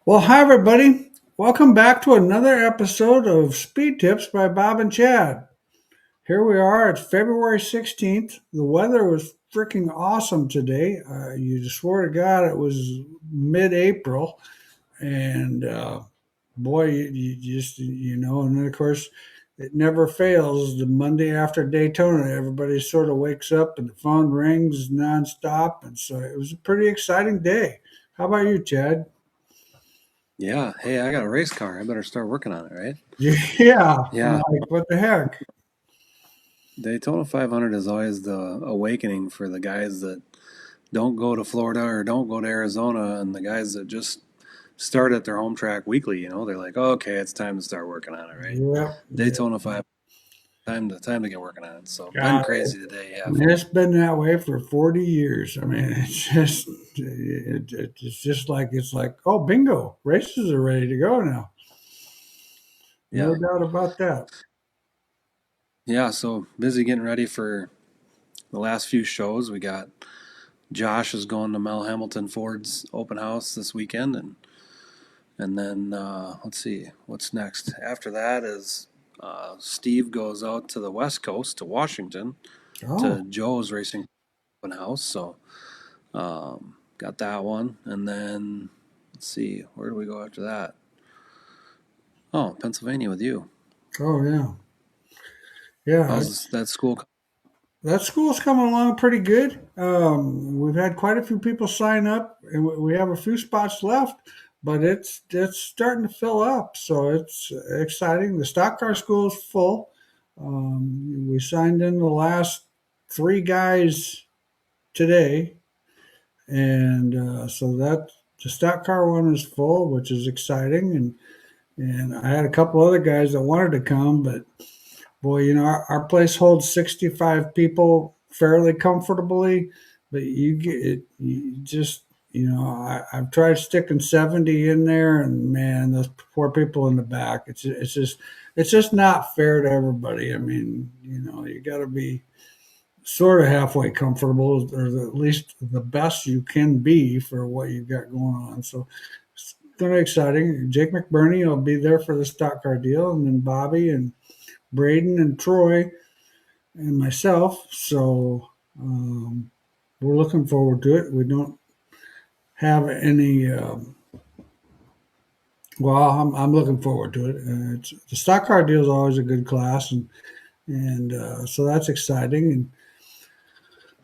Well, hi, everybody. Welcome back to another episode of Speed Tips by Bob and Chad. Here we are. It's February 16th. The weather was freaking awesome today. You just swear to God it was mid April. And boy, you just, and then of course, it never fails. The Monday after Daytona, everybody sort of wakes up and the phone rings nonstop. And so it was a pretty exciting day. How about you, Chad? Yeah. Hey, I got a race car. I better start working on it, right? Yeah, I'm Yeah. like, what the heck? Daytona 500 is always the awakening for the guys that don't go to Florida or don't go to Arizona, and the guys that just start at their home track weekly. They're like, oh, okay, it's time to start working on it, right? Yep. Yeah. Daytona 5, time to get working on it. So been God, crazy today. Yeah. it's been that way for 40 years. I mean, it's just like, oh, bingo, races are ready to go now. No Yeah. doubt about that. Yeah. So busy getting ready for the last few shows. We got Josh is going to Mel Hamilton Ford's open house this weekend, and then let's see what's next. After that is Steve goes out to the West Coast to Washington Oh, to Joe's Racing Open House. So got that one, and then let's see where do we go after that? Oh, Pennsylvania with you. oh yeah, yeah. How's that school? That school's coming along pretty good. We've had quite a few people sign up, and we have a few spots left, but it's starting to fill up. So it's exciting. The stock car school is full. We signed in the last three guys today, and so that the stock car one is full, which is exciting. And I had a couple other guys that wanted to come, but boy, our place holds 65 people fairly comfortably, but you get it, you just, I've tried sticking 70 in there, and man, those poor people in the back, it's just not fair to everybody. I mean, you got to be sort of halfway comfortable, or at least the best you can be for what you've got going on. So it's kind of exciting. Jake McBurney will be there for the stock car deal, and then Bobby and Braden and Troy and myself. So we're looking forward to it. We don't have any. Well, I'm looking forward to it. The stock car deal is always a good class, and so that's exciting. And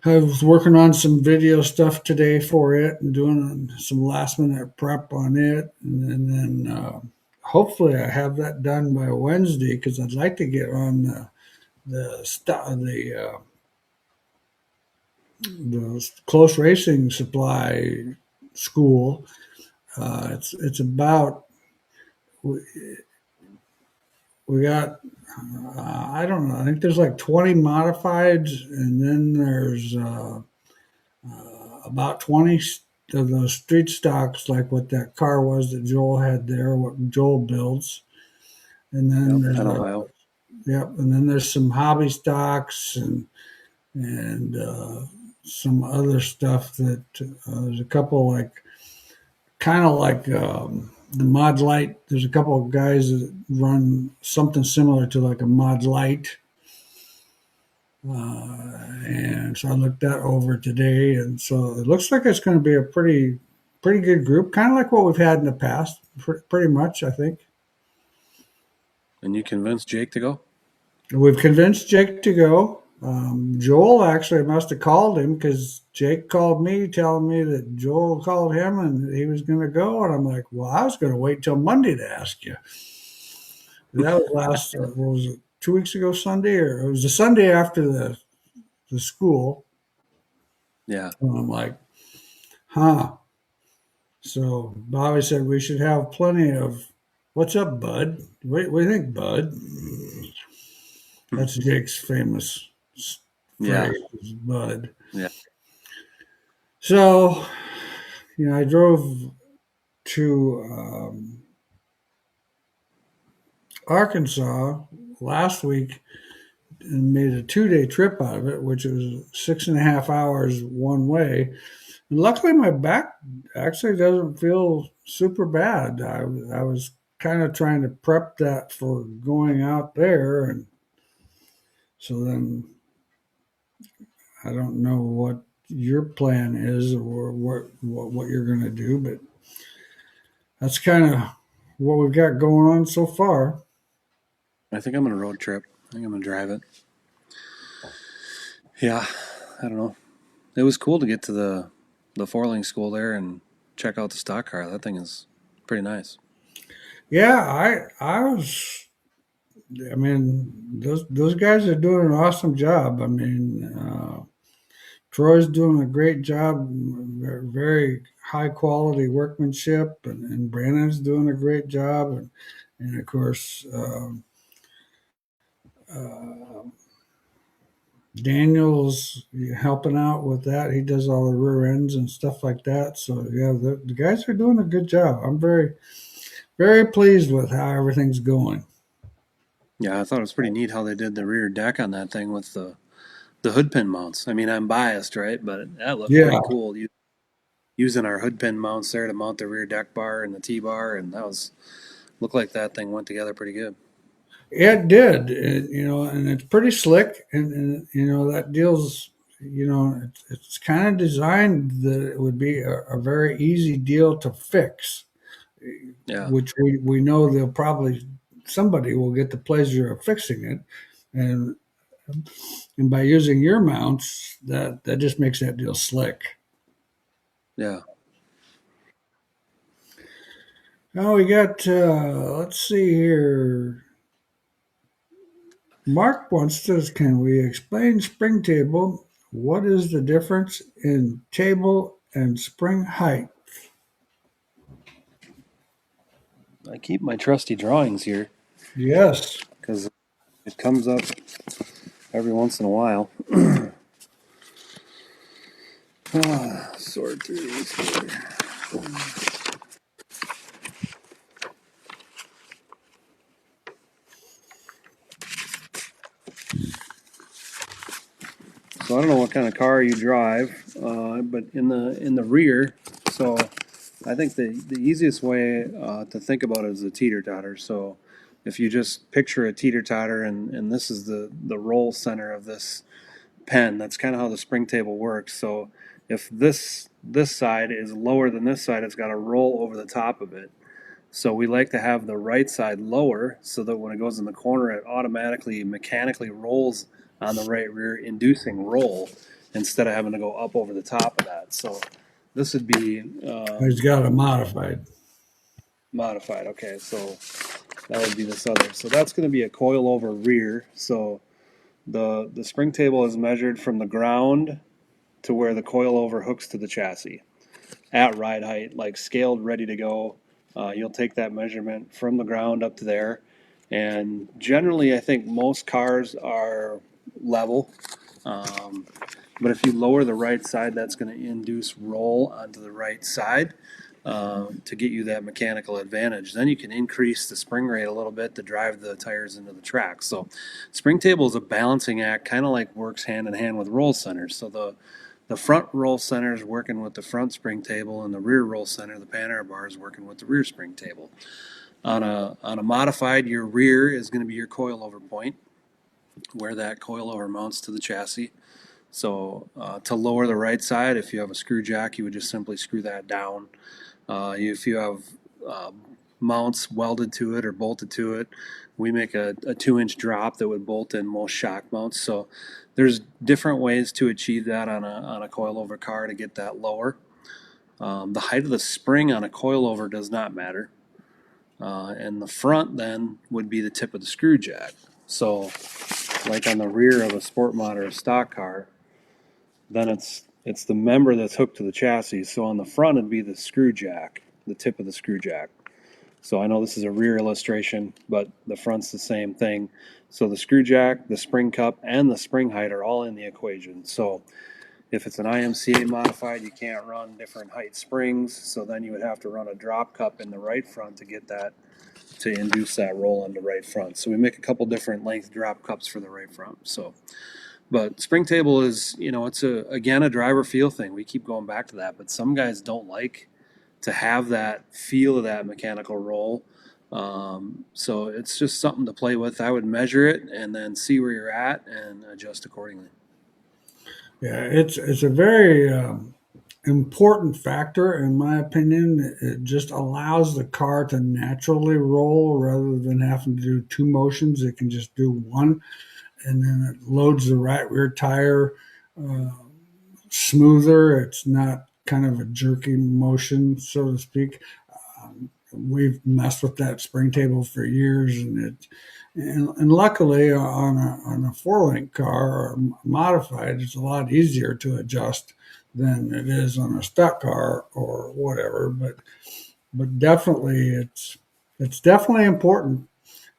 I was working on some video stuff today for it and doing some last minute prep on it, and then hopefully I have that done by Wednesday because I'd like to get on the close racing supply school. It's about we, we got I don't know. I think there's like 20 modifieds, and then there's about 20 of those street stocks, like what that car was that Joel had there, what Joel builds, and then Yep, there's at Ohio. yep, and then there's some hobby stocks and some other stuff that there's a couple like kind of like the Mod Light. There's a couple of guys that run something similar to like a Mod Light. And so I looked that over today, and so it looks like it's going to be a pretty good group, kind of like what we've had in the past, pretty much. I think And you convinced Jake to go? we've convinced Jake to go. Joel actually must have called him because Jake called me telling me that Joel called him and he was going to go, and I'm like, well, I was going to wait till Monday to ask you. That was last, what was it, 2 weeks ago Sunday, or it was the Sunday after the school. Yeah. And I'm like, huh. So Bobby said we should have plenty of, what's up, bud? What do you think, bud? That's Jake's famous Yeah. phrase, is bud. Yeah. So, I drove to Arkansas last week and made a 2-day trip out of it, which was 6.5 hours one way. Luckily, my back actually doesn't feel super bad. I was kind of trying to prep that for going out there, and so then I don't know what your plan is or what you're going to do, but that's kind of what we've got going on so far. I think I'm gonna road trip. I think I'm gonna drive it. Yeah, I don't know. It was cool to get to the four-lane school there and check out the stock car. That thing is pretty nice. Yeah, I was. I mean, those guys are doing an awesome job. I mean, Troy's doing a great job, very high quality workmanship, and Brandon's doing a great job, and of course uh, Daniel's helping out with that. He does all the rear ends and stuff like that. So yeah, the guys are doing a good job. I'm very pleased with how everything's going. Yeah, I thought it was pretty neat how they did the rear deck on that thing with the hood pin mounts. I mean, I'm biased, right? But that looked Yeah, pretty cool. Using our hood pin mounts there to mount the rear deck bar and the T bar, and that was looked like that thing went together pretty good. it did. And it's pretty slick, and that deal's it's kind of designed that it would be a very easy deal to fix, Yeah, which we know they'll probably somebody will get the pleasure of fixing it, and and by using your mounts, that just makes that deal slick. yeah. Now we got let's see here. Mark wants to, can we explain spring table? What is the difference in table and spring height? I keep my trusty drawings here Yes. because it comes up every once in a while. Sort through these here. So I don't know what kind of car you drive, but in the rear. So I think the easiest way to think about it is a teeter totter. So if you just picture a teeter totter, and this is the roll center of this pen, that's kind of how the spring table works. So if this side is lower than this side, it's got to roll over the top of it. So we like to have the right side lower so that when it goes in the corner, it automatically mechanically rolls on the right rear, inducing roll instead of having to go up over the top of that. So this would be He's got it modified. modified. Okay, so that would be this other. So that's going to be a coil-over rear. So the spring table is measured from the ground to where the coil-over hooks to the chassis at ride height, like scaled, ready to go. You'll take that measurement from the ground up to there. And generally, I think most cars are level. Um, but if you lower the right side, that's going to induce roll onto the right side to get you that mechanical advantage. Then you can increase the spring rate a little bit to drive the tires into the track. So, spring table is a balancing act, kind of like works hand in hand with roll centers. So the front roll center is working with the front spring table, and the rear roll center, the Panair bar, is working with the rear spring table. On a modified, your rear is going to be your coilover point, where that coilover mounts to the chassis. So to lower the right side, if you have a screw jack, you would just simply screw that down. If you have uh, mounts welded to it or bolted to it, we make a 2-inch drop that would bolt in most shock mounts. So there's different ways to achieve that on a coilover car to get that lower. The height of the spring on a coilover does not matter. And the front then would be the tip of the screw jack. So like on the rear of a sport mod or a stock car, then it's the member that's hooked to the chassis. So on the front it'd be the screw jack, the tip of the screw jack. So I know this is a rear illustration, but the front's the same thing. So the screw jack, the spring cup, and the spring height are all in the equation. So if it's an IMCA modified, you can't run different height springs. So then you would have to run a drop cup in the right front to get that to induce that roll on the right front. So we make a couple different length drop cups for the right front. So But spring table is, it's again a driver feel thing. We keep going back to that, but some guys don't like to have that feel of that mechanical roll. So it's just something to play with. I would measure it and then see where you're at and adjust accordingly. Yeah, it's a very important factor in my opinion. It just allows the car to naturally roll rather than having to do two motions. It can just do one, and then it loads the right rear tire uh, smoother. It's not kind of a jerky motion, so to speak. We've messed with that spring table for years, and luckily on a four link car or modified, it's a lot easier to adjust than it is on a stock car or whatever. But definitely it's definitely important,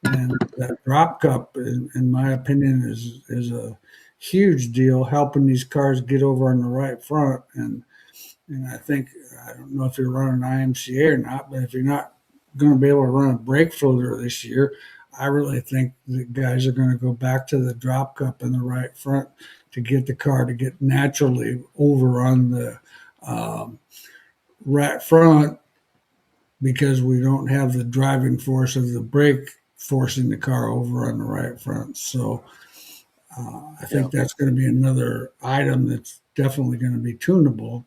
and that drop cup, in my opinion, is a huge deal, helping these cars get over on the right front. And I think, I don't know if you're running IMCA or not, but if you're not going to be able to run a brake floater this year, I really think the guys are going to go back to the drop cup in the right front to get the car to get naturally over on the um, right front, because we don't have the driving force of the brake forcing the car over on the right front. So I Yeah. think that's going to be another item that's definitely going to be tunable.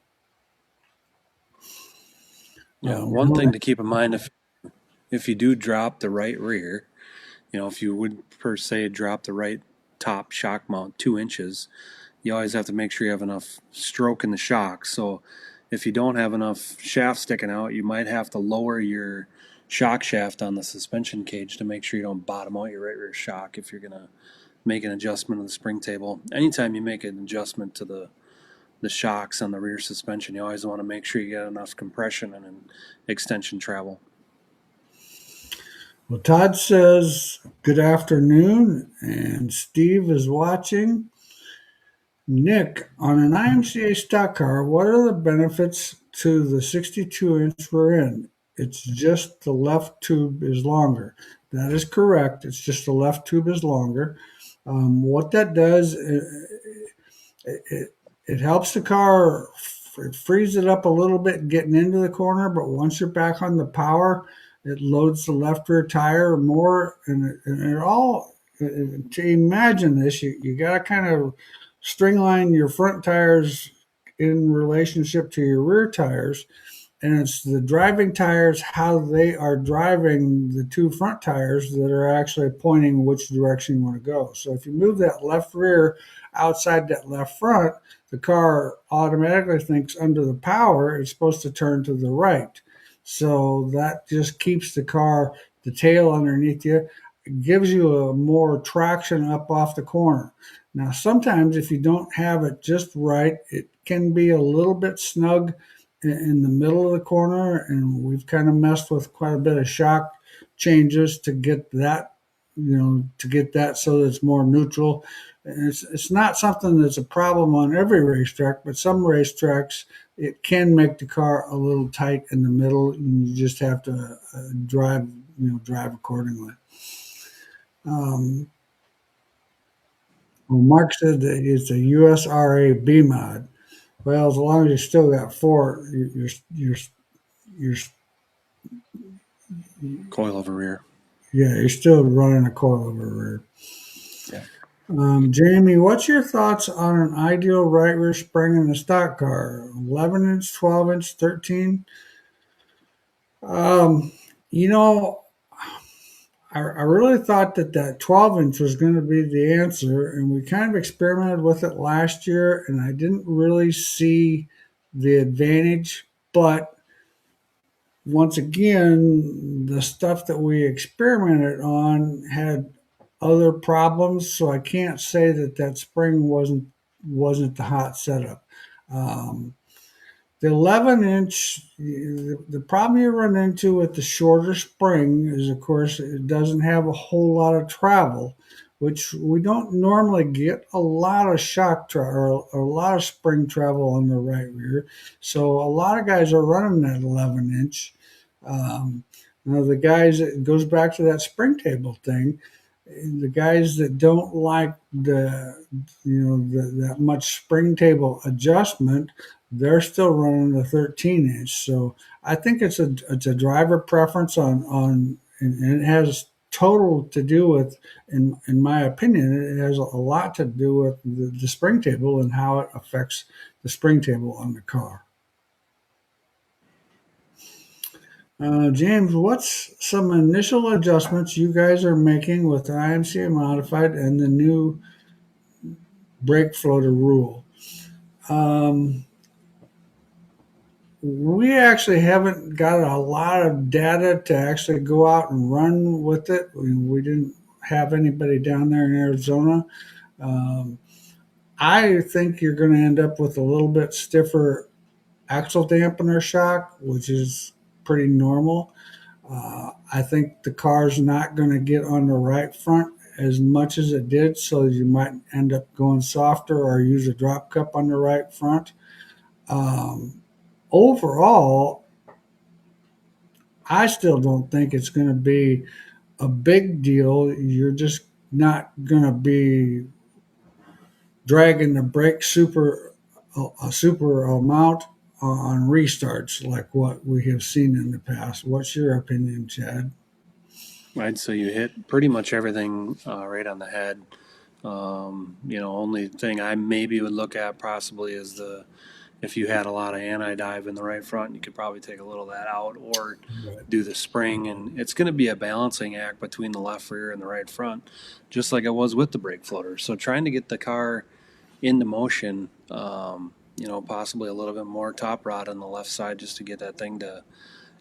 Yeah. We One don't thing to keep in mind, if you do drop the right rear, if you would per se drop the right top shock mount 2 inches, you always have to make sure you have enough stroke in the shock. So if you don't have enough shaft sticking out, you might have to lower your shock shaft on the suspension cage to make sure you don't bottom out your right rear shock if you're going to make an adjustment of the spring table. Anytime you make an adjustment to the shocks on the rear suspension, you always want to make sure you get enough compression and extension travel. Well, Todd says, good afternoon, and Steve is watching. Nick, on an IMCA stock car, what are the benefits to the 62-inch we're in? It's just the left tube is longer. That is correct. It's just the left tube is longer. What that does, it helps the car, it frees it up a little bit getting into the corner, but once you're back on the power, it loads the left rear tire more, and it all, to imagine this, you got to kind of string line your front tires in relationship to your rear tires, and it's the driving tires, how they are driving the two front tires, that are actually pointing which direction you want to go. So if you move that left rear outside that left front, the car automatically thinks under the power it's supposed to turn to the right. So that just keeps the car, the tail underneath you, gives you a more traction up off the corner. Now, sometimes if you don't have it just right, it can be a little bit snug in the middle of the corner, and we've kind of messed with quite a bit of shock changes to get that, to get that so that it's more neutral. And it's not something that's a problem on every racetrack, but some racetracks it can make the car a little tight in the middle, and you just have to drive accordingly. Well, Mark said that it's a USRA B mod. Well, as long as you still got four, you're Coil over rear. yeah, you're still running a coilover rear. Yeah. Jamie, what's your thoughts on an ideal right rear spring in a stock car? 11 inch, 12 inch, 13? Um, you know, I really thought that 12 inch was going to be the answer, and we kind of experimented with it last year, and I didn't really see the advantage. But once again, the stuff that we experimented on had other problems, so I can't say that spring wasn't the hot setup. Um, the 11 inch, the problem you run into with the shorter spring is, of course, it doesn't have a whole lot of travel, which we don't normally get a lot of or a lot of spring travel on the right rear. So a lot of guys are running that 11 inch. Now, the guys, it goes back to that spring table thing. the guys that don't like that much spring table adjustment, they're still running the 13 inch. So I think it's a driver preference and it has total to do with, in my opinion, it has a lot to do with the spring table and how it affects the spring table on the car. James, what's some initial adjustments you guys are making with the IMCA modified and the new brake floater rule? Um, we actually haven't got a lot of data to actually go out and run with it. We didn't have anybody down there in Arizona. Um, I think you're going to end up with a little bit stiffer axle dampener shock, which is pretty normal. I think the car's not going to get on the right front as much as it did, so you might end up going softer or use a drop cup on the right front. Um, Overall, I still don't think it's going to be a big deal. You're just not going to be dragging the brake a super amount on restarts like what we have seen in the past. What's your opinion, Chad? I'd say you hit pretty much everything right on the head. Only thing I maybe would look at possibly is the if you had a lot of anti-dive in the right front, you could probably take a little of that out or Right. do the spring. And it's going to be a balancing act between the left rear and the right front, just like it was with the brake floater. So trying to get the car into motion, possibly a little bit more top rod on the left side just to get that thing to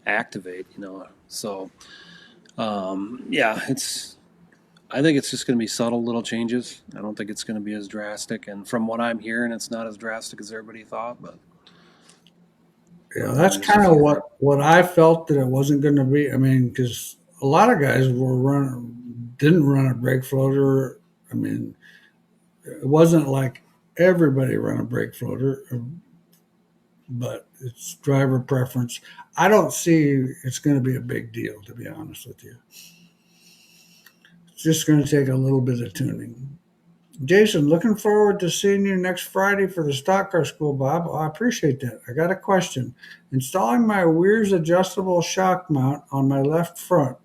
activate. So, yeah, I think it's just going to be subtle little changes. I don't think it's going to be as drastic. And from what I'm hearing, it's not as drastic as everybody thought. But Yeah, that's there's a kind of few. what I felt that it wasn't going to be. I mean, because a lot of guys didn't run a brake floater. I mean, it wasn't like everybody run a brake floater, but it's driver preference. I don't see it's going to be a big deal, to be honest with you. It's just going to take a little bit of tuning. Jason, looking forward to seeing you next Friday for the stock car school, Bob. I appreciate that. I got a question. Installing my Weir's adjustable shock mount on my left front,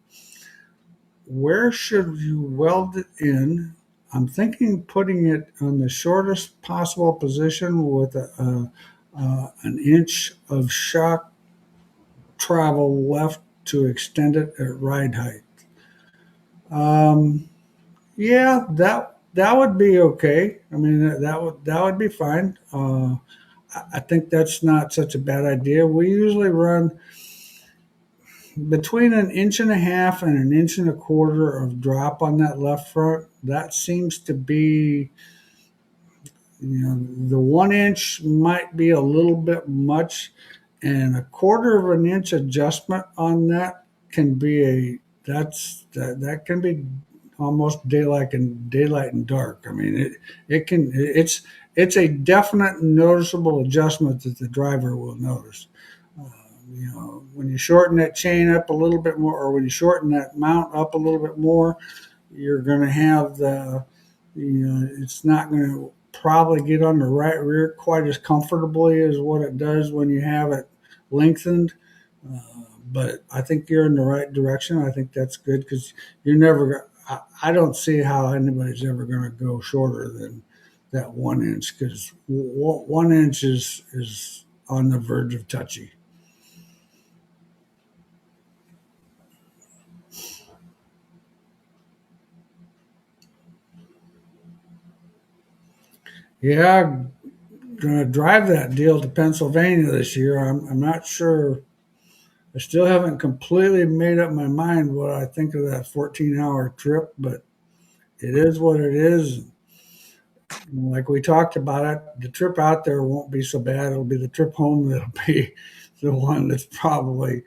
where should you weld it in? I'm thinking putting it on the shortest possible position with an inch of shock travel left to extend it at ride height. Um, Yeah, that would be okay. I mean, that would be fine. I think that's not such a bad idea. We usually run between an inch and a half and an inch and a quarter of drop on that left front. That seems to be, the 1 inch might be a little bit much, and a quarter of an inch adjustment on that can be that can be almost daylight and dark. I mean, it's a definite noticeable adjustment that the driver will notice. When you shorten that chain up a little bit more, or when you shorten that mount up a little bit more, you're going to have it's not going to probably get on the right rear quite as comfortably as what it does when you have it lengthened. But I think you're in the right direction. I think that's good because you're never. I don't see how anybody's ever going to go shorter than that 1 inch because 1 inch is on the verge of touchy. Yeah, going to drive that deal to Pennsylvania this year. I'm not sure. I still haven't completely made up my mind what I think of that 14-hour trip, but it is what it is. Like we talked about it, the trip out there won't be so bad. It'll be the trip home that'll be the one that's probably.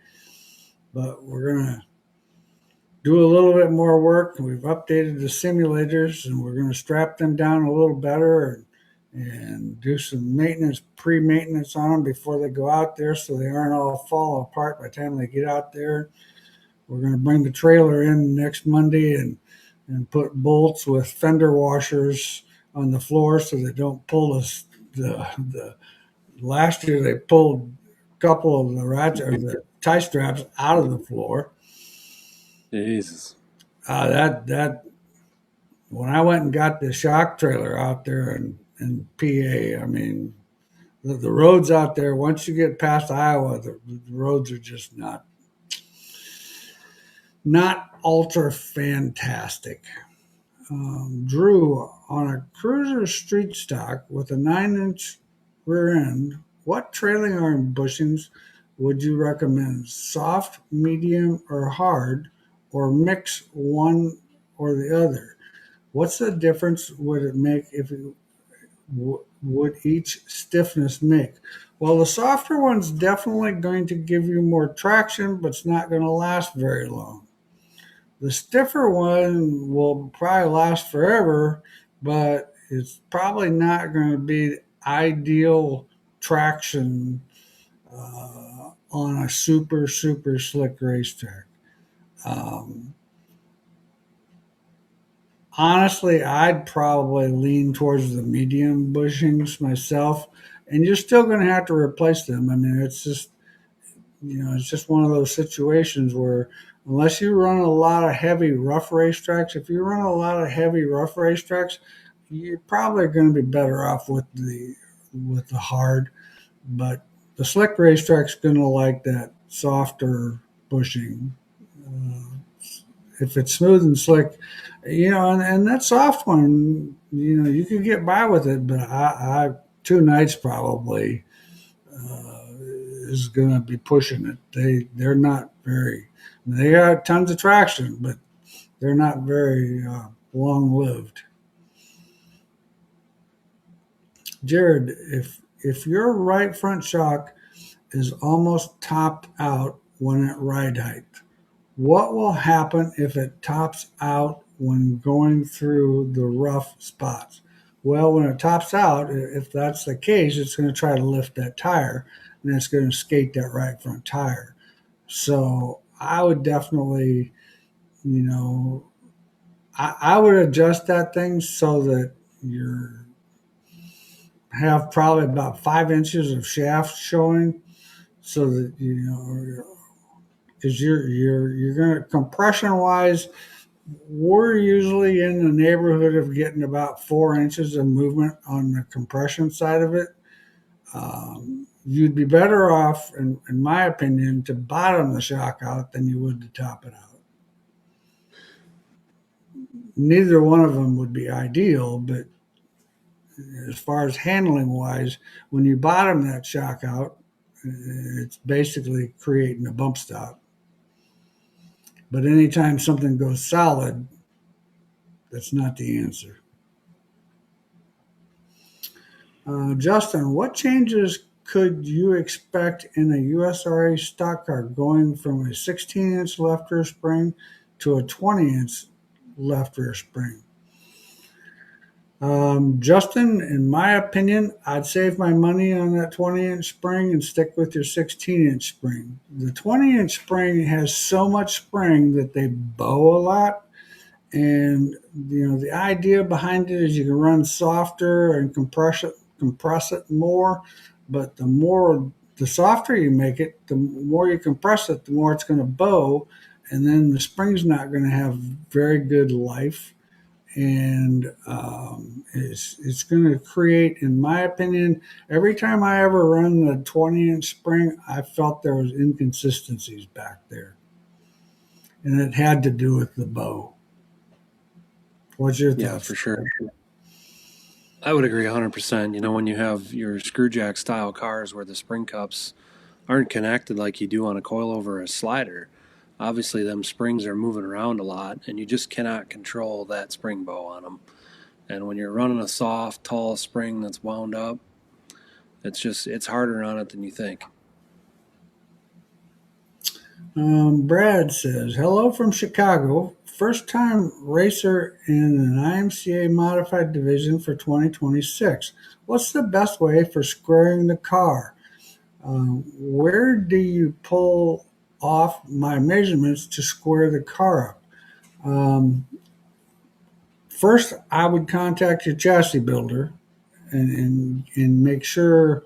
But we're gonna do a little bit more work. We've updated the simulators, and we're gonna strap them down a little better and do some pre-maintenance on them before they go out there, so they aren't all falling apart by the time they get out there. We're gonna bring the trailer in next Monday and put bolts with fender washers on the floor so they don't pull the last year they pulled a couple of the ratchet or the tie straps out of the floor. Jesus. That when I went and got the shock trailer out there in PA, I mean the roads out there. Once you get past Iowa, the roads are just not ultra fantastic. Drew, on a cruiser street stock with a 9-inch rear end, what trailing arm bushings would you recommend? Soft, medium, or hard, or mix one or the other? What's the difference would it make if it would each stiffness make? Well, the softer one's definitely going to give you more traction, but it's not going to last very long. The stiffer one will probably last forever, but it's probably not going to be ideal traction on a super, super slick racetrack. Um, Honestly, I'd probably lean towards the medium bushings myself, and you're still going to have to replace them. I mean, it's just one of those situations where unless you run a lot of heavy rough racetracks, if you run a lot of heavy rough racetracks, you're probably going to be better off with the hard. But the slick racetrack's going to like that softer bushing. Uh, if it's smooth and slick, and that soft one, you could get by with it, but I 2 nights probably is going to be pushing it. They're not very. They got tons of traction, but they're not very long lived. Jared, if your right front shock is almost topped out when at ride height, what will happen if it tops out when going through the rough spots? Well, when it tops out, if that's the case, it's going to try to lift that tire and it's going to skate that right front tire. So I would definitely, you know, I would adjust that thing so that you have probably about 5 inches of shaft showing, so that because you're going to compression wise, we're usually in the neighborhood of getting about 4 inches of movement on the compression side of it. You'd be better off, in my opinion, to bottom the shock out than you would to top it out. Neither one of them would be ideal, but as far as handling wise, when you bottom that shock out, it's basically creating a bump stop. But anytime something goes solid, that's not the answer. Justin, what changes could you expect in a USRA stock car going from a 16-inch left rear spring to a 20-inch left rear spring? Justin, in my opinion, I'd save my money on that 20-inch spring and stick with your 16-inch spring. The 20-inch spring has so much spring that they bow a lot. And the idea behind it is you can run softer and compress it more. But the softer you make it, the more you compress it, the more it's going to bow, and then the spring's not going to have very good life, and it's going to create, in my opinion, every time I ever run the 20-inch spring, I felt there was inconsistencies back there, and it had to do with the bow. What's your thoughts? Yeah, for sure. I would agree 100%. When you have your screwjack style cars where the spring cups aren't connected like you do on a coilover or a slider, obviously them springs are moving around a lot and you just cannot control that spring bow on them. And when you're running a soft, tall spring that's wound up, it's harder on it than you think. Brad says, hello from Chicago. First time racer in an IMCA modified division for 2026. What's the best way for squaring the car? Where do you pull off my measurements to square the car up? Um, first I would contact your chassis builder and make sure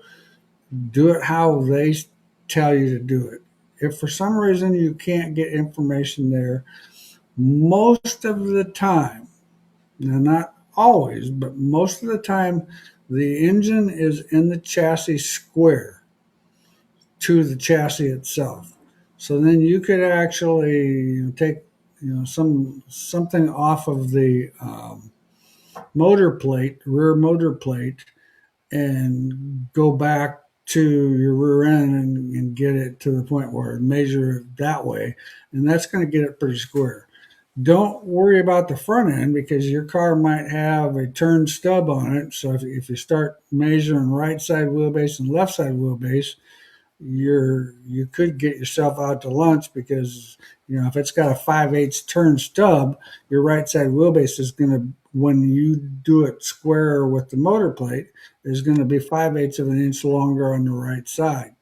do it how they tell you to do it. If for some reason you can't get information there, most of the time, now not always, but most of the time, the engine is in the chassis square to the chassis itself. So then you could actually take something off of the motor plate, rear motor plate, and go back to your rear end and get it to the point where it measure it that way, and that's going to get it pretty square. Don't worry about the front end because your car might have a turn stub on it. So if you start measuring right side wheelbase and left side wheelbase, you could get yourself out to lunch because if it's got a 5/8 turn stub, your right side wheelbase is going to, when you do it square with the motor plate, is going to be 5/8 of an inch longer on the right side.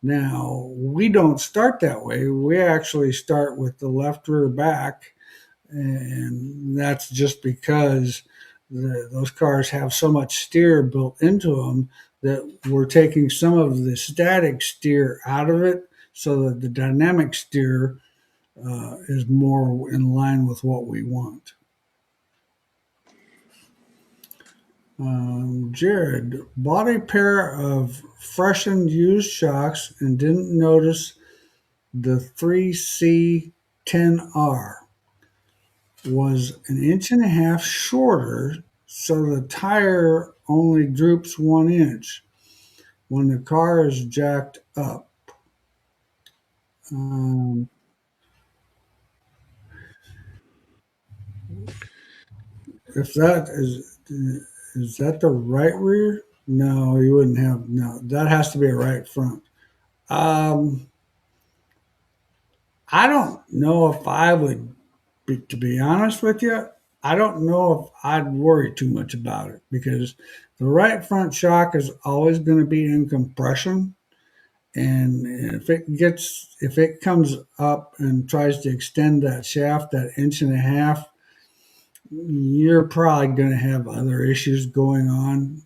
Now we don't start that way. We actually start with the left rear back, and that's just because those cars have so much steer built into them that we're taking some of the static steer out of it so that the dynamic steer is more in line with what we want. Jared bought a pair of freshened used shocks and didn't notice the 3C10R was an inch and a half shorter, so the tire only droops 1 inch when the car is jacked up. Um, if that is that the right rear? No, you wouldn't have. No, that has to be a right front. Um, I don't know if I would, to be honest with you, I don't know if I'd worry too much about it because the right front shock is always going to be in compression. And if it comes up and tries to extend that shaft that inch and a half, you're probably going to have other issues going on.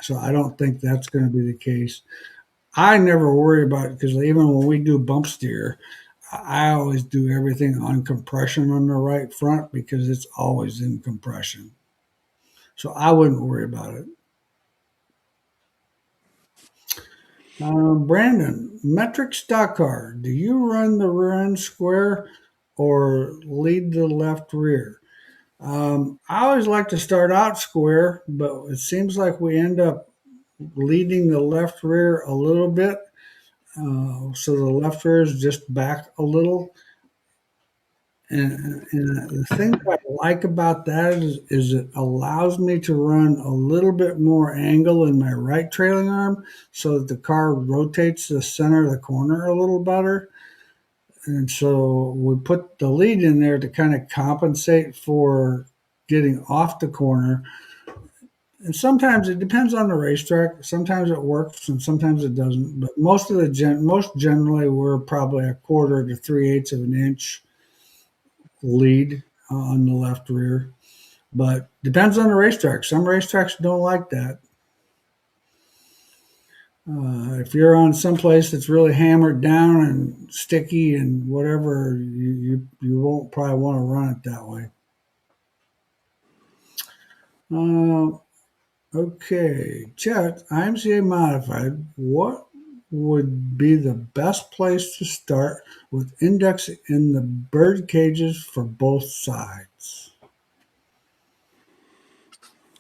So I don't think that's going to be the case. I never worry about it because even when we do bump steer, I always do everything on compression on the right front because it's always in compression. So I wouldn't worry about it. Brandon, metric stock car. Do you run the rear end square or lead the left rear? I always like to start out square, but it seems like we end up leading the left rear a little bit. So the left rear is just back a little. And the thing that I like about that is it allows me to run a little bit more angle in my right trailing arm so that the car rotates the center of the corner a little better. And so we put the lead in there to kind of compensate for getting off the corner. And sometimes it depends on the racetrack. Sometimes it works and sometimes it doesn't. But most generally we're probably a quarter to 3/8 of an inch lead on the left rear. But depends on the racetrack. Some racetracks don't like that. If you're on some place that's really hammered down and sticky and whatever, you won't probably want to run it that way. Uh, okay, Chet, IMCA modified. What would be the best place to start with index in the bird cages for both sides?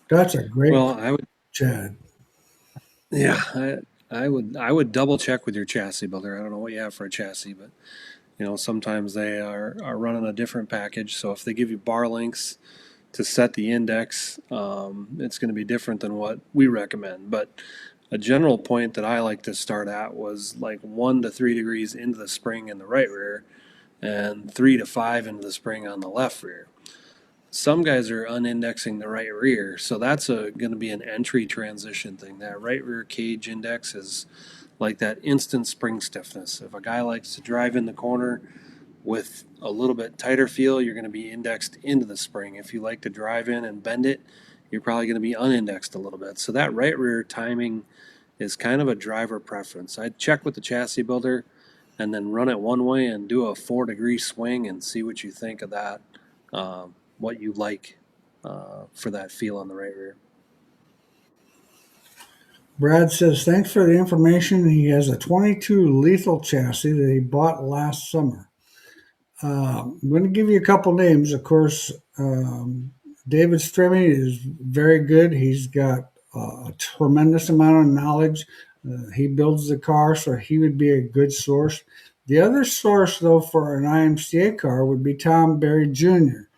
That's a great, Well, I would, Chad. yeah, I would double check with your chassis builder. I don't know what you have for a chassis, but sometimes they are running a different package. So if they give you bar links to set the index, it's going to be different than what we recommend. But a general point that I like to start at was like 1 to 3 degrees into the spring in the right rear and 3 to 5 into the spring on the left rear. Some guys are unindexing the right rear, so that's going to be an entry transition thing. That right rear cage index is like that instant spring stiffness. If a guy likes to drive in the corner, With a little bit tighter feel, you're going to be indexed into the spring. If you like to drive in and bend it, you're probably going to be unindexed a little bit. So that right rear timing is kind of a driver preference. I'd check with the chassis builder and then run it one way and do a 4-degree swing and see what you think of that, what you like for that feel on the right rear. Brad says, thanks for the information. He has a 22 lethal chassis that he bought last summer. I'm going to give you a couple names. Of course, David Strimmy is very good. He's got a tremendous amount of knowledge. He builds the car, so he would be a good source. The other source, though, for an IMCA car would be Tom Berry Jr.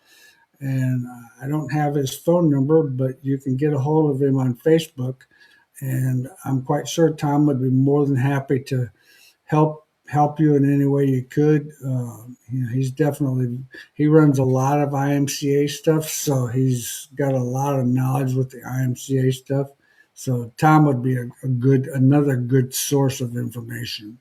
And I don't have his phone number, but you can get a hold of him on Facebook. And I'm quite sure Tom would be more than happy to help you in any way you could. He's definitely he runs a lot of IMCA stuff, so he's got a lot of knowledge with the IMCA stuff. So Tom would be another good source of information.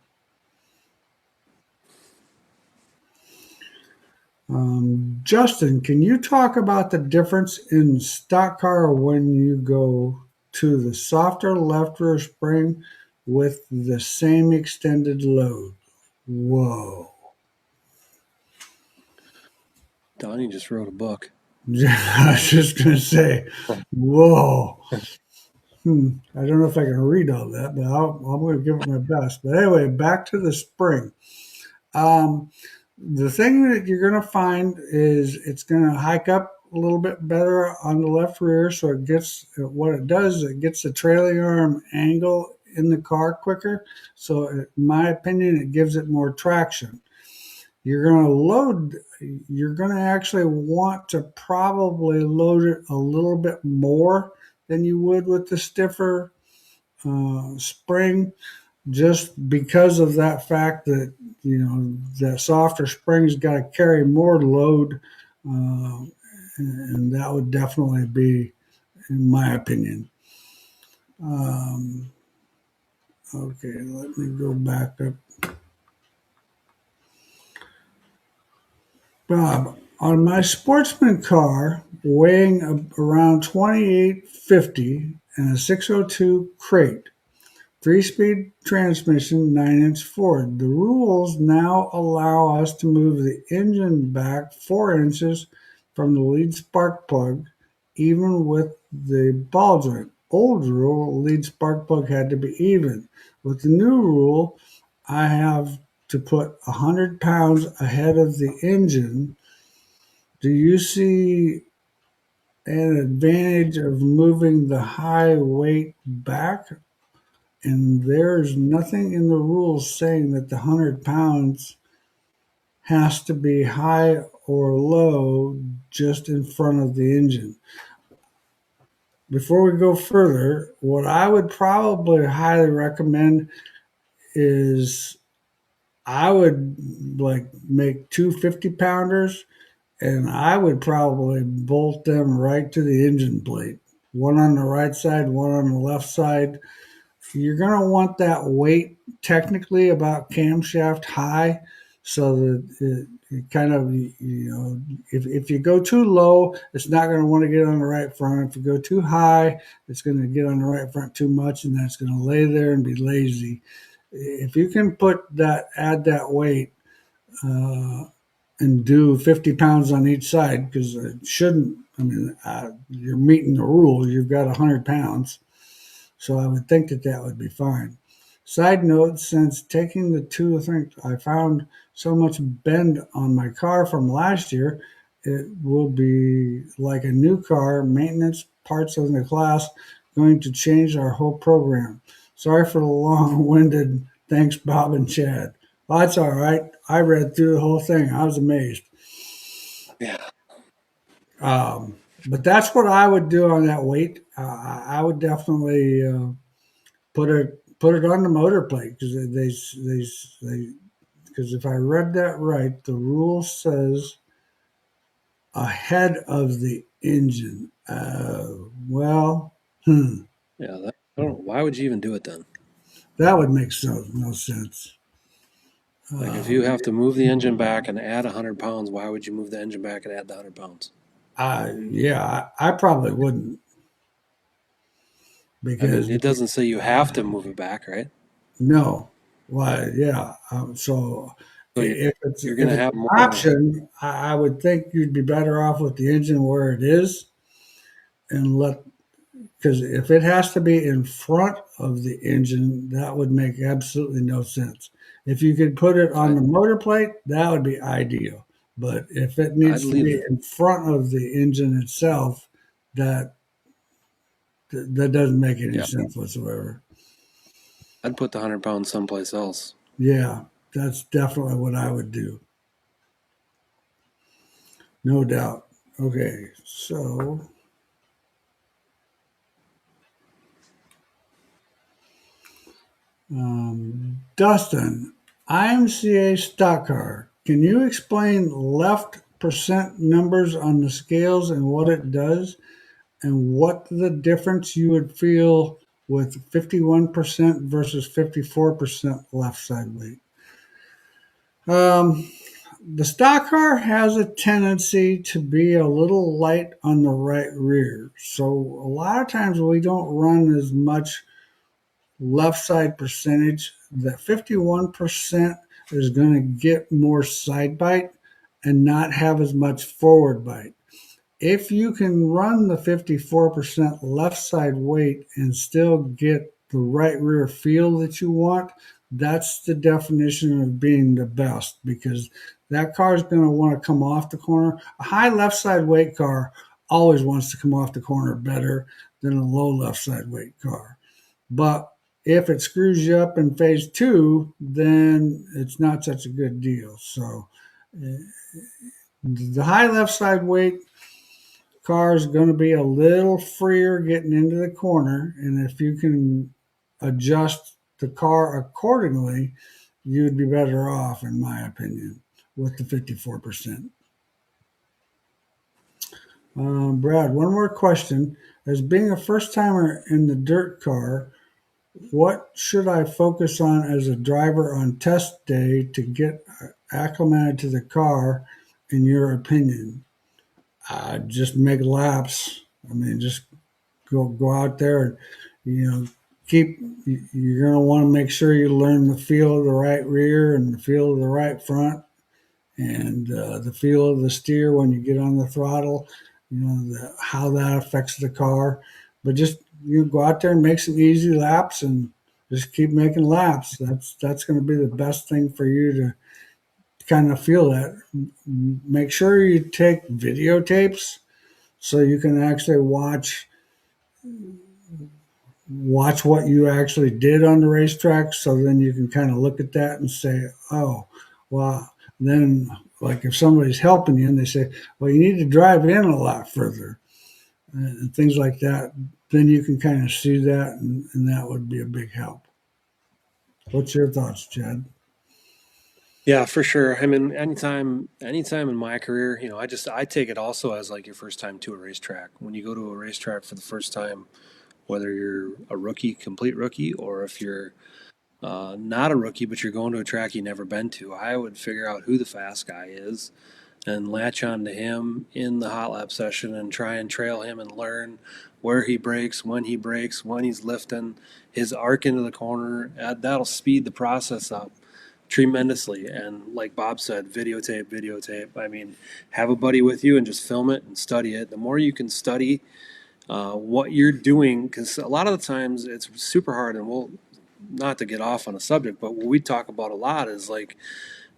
Justin, can you talk about the difference in stock car when you go to the softer left rear spring with the same extended load? Whoa. Donnie just wrote a book. I was just going to say, whoa. I don't know if I can read all that, but I'm going to give it my best. But anyway, back to the spring. Um, the thing that you're going to find is it's going to hike up a little bit better on the left rear. So it gets what it does, it gets the trailing arm angle in the car quicker. So, in my opinion, it gives it more traction. You're going to you're going to actually want to probably load it a little bit more than you would with the stiffer spring, just because of that fact that, that softer spring's got to carry more load. Uh, and that would definitely be, in my opinion. Um, okay, let me go back up. Bob, on my sportsman car weighing around 2850 and a 602 crate, 3-speed transmission, 9-inch Ford, the rules now allow us to move the engine back 4 inches from the lead spark plug, even with the ball joint. Old rule, lead spark plug had to be even. With the new rule, I have to put 100 pounds ahead of the engine. Do you see an advantage of moving the high weight back? And there's nothing in the rules saying that the 100 pounds has to be high or low just in front of the engine. Before we go further, what I would probably highly recommend is I would like make two 50-pounders, and I would probably bolt them right to the engine plate. One on the right side, one on the left side. You're going to want that weight technically about camshaft high, so that it kind of, if you go too low, it's not going to want to get on the right front. If you go too high, it's going to get on the right front too much, and that's going to lay there and be lazy. If you can add that weight, and do 50 pounds on each side, because it shouldn't, you're meeting the rule, you've got 100 pounds. So I would think that would be fine. Side note, since taking the two, I found so much bend on my car from last year, it will be like a new car, maintenance, parts of the class, going to change our whole program. Sorry for the long-winded, thanks, Bob and Chad. Well, that's all right. I read through the whole thing. I was amazed. Yeah. But that's what I would do on that weight. I would definitely put it on the motor plate, because because if I read that right, the rule says ahead of the engine. Well, Yeah. I don't know. Why would you even do it then? that would make no sense. Like if you have to move the engine back and add 100 pounds, why would you move the engine back and add the 100 pounds? Yeah, I probably wouldn't I mean, because it doesn't say you have to move it back, right? no, why? Yeah, so So if it's you're going if to it's have an more. option, I would think you'd be better off with the engine where it is and let because if it has to be in front of the engine, that would make absolutely no sense. If you could put it on I, the motor plate, that would be ideal. But if it I'd needs to be leave. in front of the engine itself, that that doesn't make any Yeah, sense whatsoever. I'd put the 100 pounds someplace else. Yeah, that's definitely what I would do. No doubt. Okay, so Dustin, IMCA stock car. Can you explain left percent numbers on the scales and what it does, and what the difference you would feel with 51% versus 54% left side weight? Um, the stock car has a tendency to be a little light on the right rear. So a lot of times we don't run as much left side percentage. That 51% is going to get more side bite and not have as much forward bite. If you can run the 54% left side weight and still get the right rear feel that you want, that's the definition of being the best because that car is going to want to come off the corner. A high left side weight car always wants to come off the corner better than a low left side weight car. But if it screws you up in phase two, then it's not such a good deal. So the high left side weight car is going to be a little freer getting into the corner. And if you can adjust the car accordingly, you'd be better off, in my opinion, with the 54%. Brad, one more question. As being a first timer in the dirt car, what should I focus on as a driver on test day to get acclimated to the car, in your opinion? Just make laps. I mean, just go out there and keep. You're going to want to make sure you learn the feel of the right rear and the feel of the right front and the feel of the steer when you get on the throttle. How that affects the car, but just go out there and make some easy laps and just keep making laps. That's going to be the best thing for you to kind of feel that. Make sure you take videotapes so you can actually watch what you actually did on the racetrack. So then you can kind of look at that and say, oh, well, then like if somebody's helping you and they say, well, you need to drive in a lot further and things like that, then you can kind of see that and that would be a big help. What's your thoughts, Chad? Yeah, for sure. I mean, anytime in my career, I take it also as like your first time to a racetrack. When you go to a racetrack for the first time, whether you're a rookie, complete rookie, or if you're not a rookie, but you're going to a track you've never been to, I would figure out who the fast guy is and latch on to him in the hot lap session and try and trail him and learn where he breaks, when he's lifting, his arc into the corner. That'll speed the process up tremendously. And like Bob said, videotape. I mean, have a buddy with you and just film it and study it. The more you can study what you're doing, because a lot of the times it's super hard, and we'll not to get off on a subject, but what we talk about a lot is like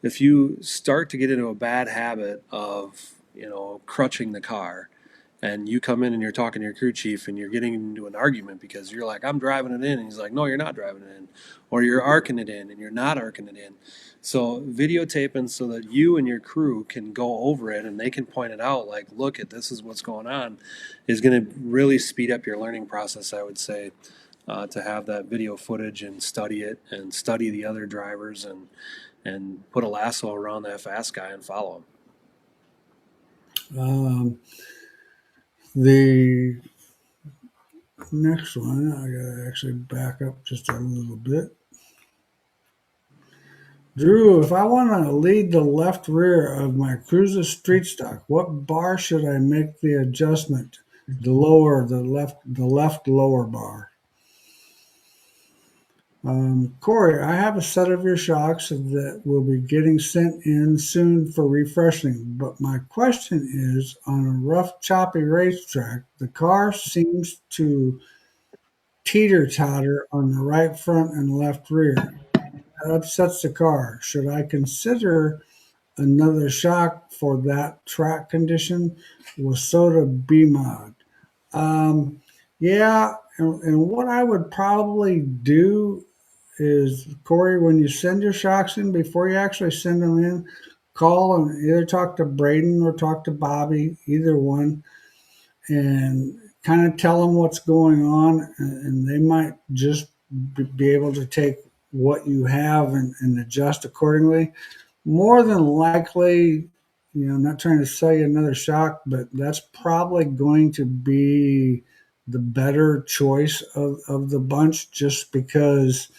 if you start to get into a bad habit of crutching the car, and you come in and you're talking to your crew chief and you're getting into an argument because you're like, I'm driving it in, and he's like, no, you're not driving it in, or you're arcing it in and you're not arcing it in. So videotaping so that you and your crew can go over it and they can point it out, like, look at this is what's going on, is going to really speed up your learning process, I would say. To have that video footage and study it and study the other drivers and put a lasso around that fast guy and follow him. Um, the next one, I got to actually back up just a little bit. Drew, if I want to lead the left rear of my Cruiser Street Stock, what bar should I make the adjustment? The left lower bar. Corey, I have a set of your shocks that will be getting sent in soon for refreshing. But my question is, on a rough, choppy racetrack, the car seems to teeter-totter on the right front and left rear. That upsets the car. Should I consider another shock for that track condition? Was Soda B mod? Um, yeah, and what I would probably do is, Corey, when you send your shocks in, before you actually send them in, call and either talk to Braden or talk to Bobby, either one, and kind of tell them what's going on, and they might just be able to take what you have and adjust accordingly. More than likely, I'm not trying to sell you another shock, but that's probably going to be the better choice of the bunch, just because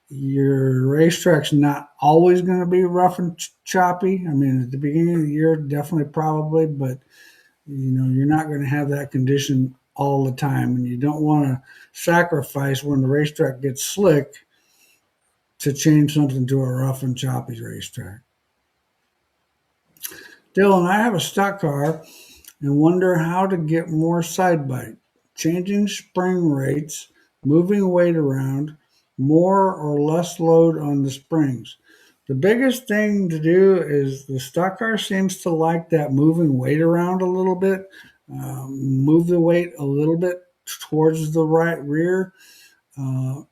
your racetrack's not always going to be rough and choppy. I mean, at the beginning of the year, definitely, probably, but you're not going to have that condition all the time, and you don't want to sacrifice when the racetrack gets slick to change something to a rough and choppy racetrack. Dylan, I have a stock car and wonder how to get more side bite, changing spring rates, moving weight around, more or less load on the springs. The biggest thing to do is the stock car seems to like that moving weight around a little bit. Move the weight a little bit towards the right rear, uh,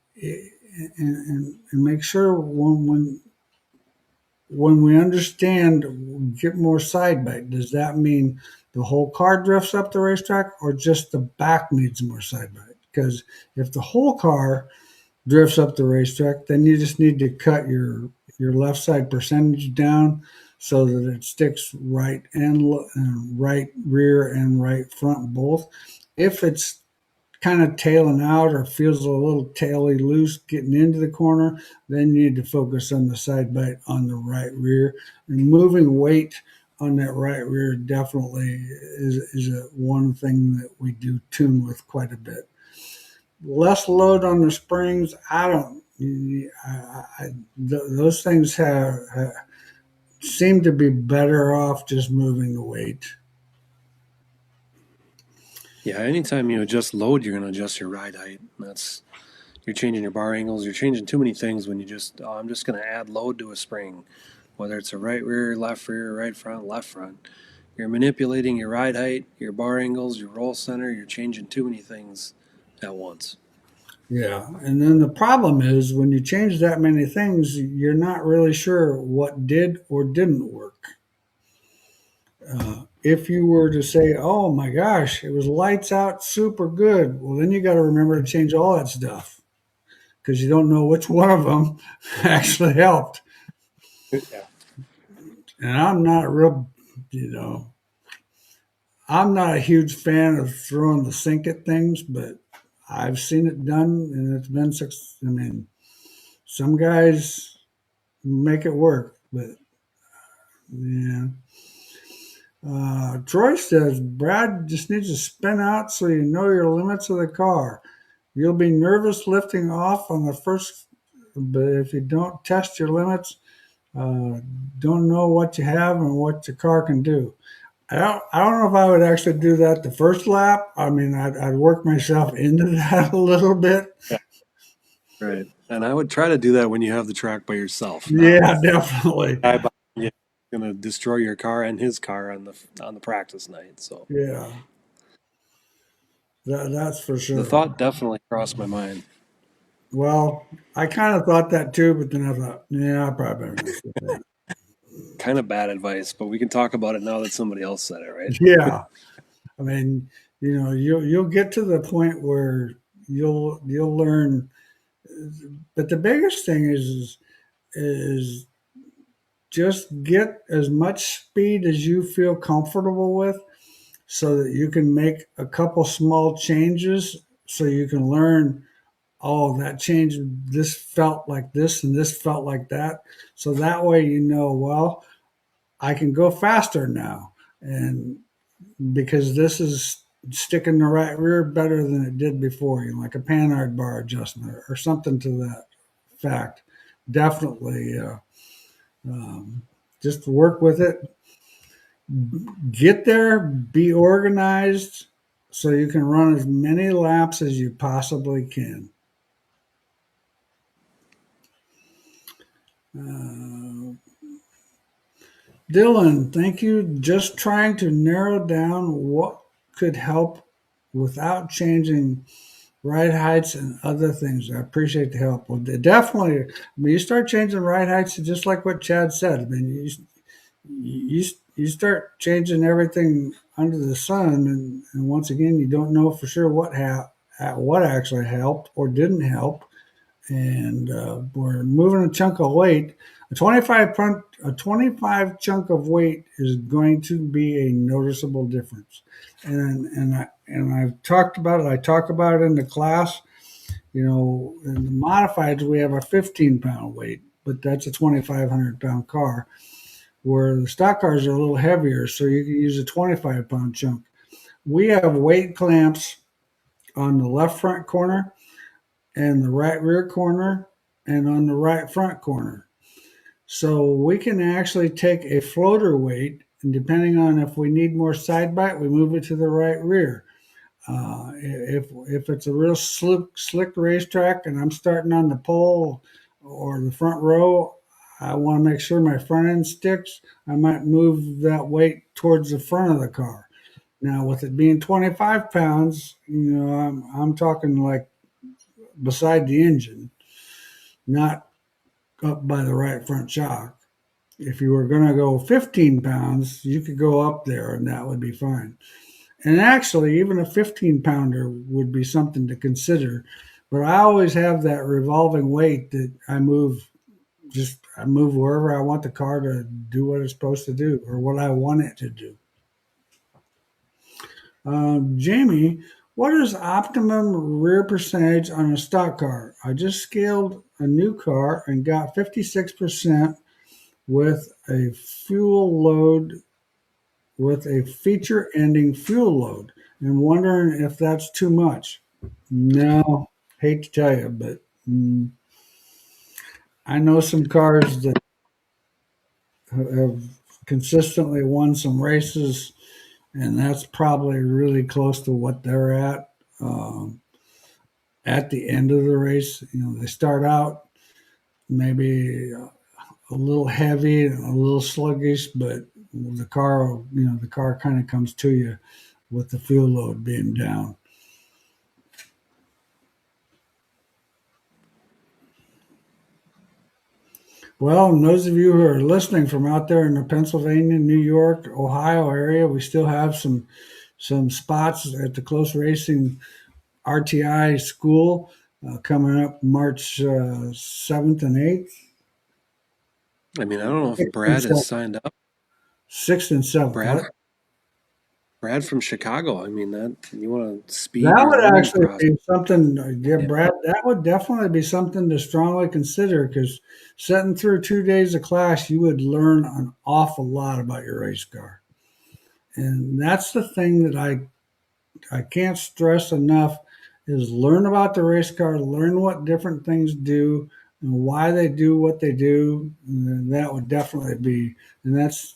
and make sure when we understand, get more side bite. Does that mean the whole car drifts up the racetrack, or just the back needs more side bite? Because if the whole car drifts up the racetrack, then you just need to cut your left side percentage down so that it sticks right rear and right front both. If it's kind of tailing out or feels a little taily loose getting into the corner, then you need to focus on the side bite on the right rear. And moving weight on that right rear definitely is one thing that we do tune with quite a bit. Less load on the springs. I don't. Those things seem to be better off just moving the weight. Yeah, anytime you adjust load, you're going to adjust your ride height. You're changing your bar angles. You're changing too many things when I'm just going to add load to a spring, whether it's a right rear, right front, left front. You're manipulating your ride height, your bar angles, your roll center. You're changing too many things at once. Yeah, and then the problem is when you change that many things, you're not really sure what did or didn't work. If you were to say, "Oh my gosh, it was lights out, super good," well, then you got to remember to change all that stuff because you don't know which one of them actually helped. Yeah. And you know, I'm not a huge fan of throwing the sink at things, but I've seen it done, and it's been success. I mean, some guys make it work, but yeah. Troy says Brad just needs to spin out so you know your limits of the car. You'll be nervous lifting off on the first, but if you don't test your limits, uh, don't know what you have and what your car can do. I don't know if I would actually do that the first lap. I mean, I'd work myself into that a little bit. Yeah. Right. And I would try to do that when you have the track by yourself, not Yeah, with definitely. a guy behind you going to destroy your car and his car on the practice night. So Yeah, that's for the sure. thought definitely crossed my mind. Well, I kind of thought that too, but then I thought, yeah, I probably better not say that. Kind of bad advice, but we can talk about it now that somebody else said it, right? Yeah, I mean, you'll get to the point where you'll learn. But the biggest thing is just get as much speed as you feel comfortable with, so that you can make a couple small changes, so you can learn. oh, that change, this felt like this and this felt like that. So that way, well, I can go faster now. And because this is sticking the right rear better than it did before, like a Panhard bar adjustment or something to that fact. Definitely, um, just work with it. Get there, be organized, so you can run as many laps as you possibly can. Uh, Dylan, thank you. Just trying to narrow down what could help without changing ride heights and other things. I appreciate the help. Well, definitely. I mean, you start changing ride heights, just like what Chad said. I mean, you start changing everything under the sun, and once again, you don't know for sure what actually helped or didn't help. And we're moving a chunk of weight. A 25 chunk of weight is going to be a noticeable difference. And I've talked about it. I talk about it in the class. In the modifieds we have a 15-pound weight, but that's a 2,500-pound car. Where the stock cars are a little heavier, so you can use a 25-pound chunk. We have weight clamps on the left front corner and the right rear corner and on the right front corner. So we can actually take a floater weight, and depending on if we need more side bite, we move it to the right rear. If it's a real slick racetrack and I'm starting on the pole or the front row, I want to make sure my front end sticks. I might move that weight towards the front of the car. Now, with it being 25 pounds, I'm talking like beside the engine, not up by the right front shock. If you were going to go 15 pounds, you could go up there and that would be fine. And actually, even a 15-pounder would be something to consider. But I always have that revolving weight that I move wherever I want the car to do what it's supposed to do or what I want it to do. Jamie, what is optimum rear percentage on a stock car? I just scaled a new car and got 56% with a fuel load with a feature ending fuel load and wondering if that's too much. No, hate to tell you, but I know some cars that have consistently won some races, and that's probably really close to what they're um, at the end of the race. They start out maybe a little heavy, a little sluggish, but the car kind of comes to you with the fuel load being down. Well, and those of you who are listening from out there in the Pennsylvania, New York, Ohio area, we still have some spots at the Close Racing RTI school coming up March 7th and 8th. I mean, I don't know if 6th and Brad has 7th. signed up. 6th and 7th. Brad, What? Brad from Chicago. I mean, that you want to speed That your would learning actually process. be something, yeah, Yeah. Brad, that would definitely be something to strongly consider because sitting through 2 days of class, you would learn an awful lot about your race car. And that's the thing that I can't stress enough is learn about the race car, learn what different things do and why they do what they do. And then that would definitely be, and that's,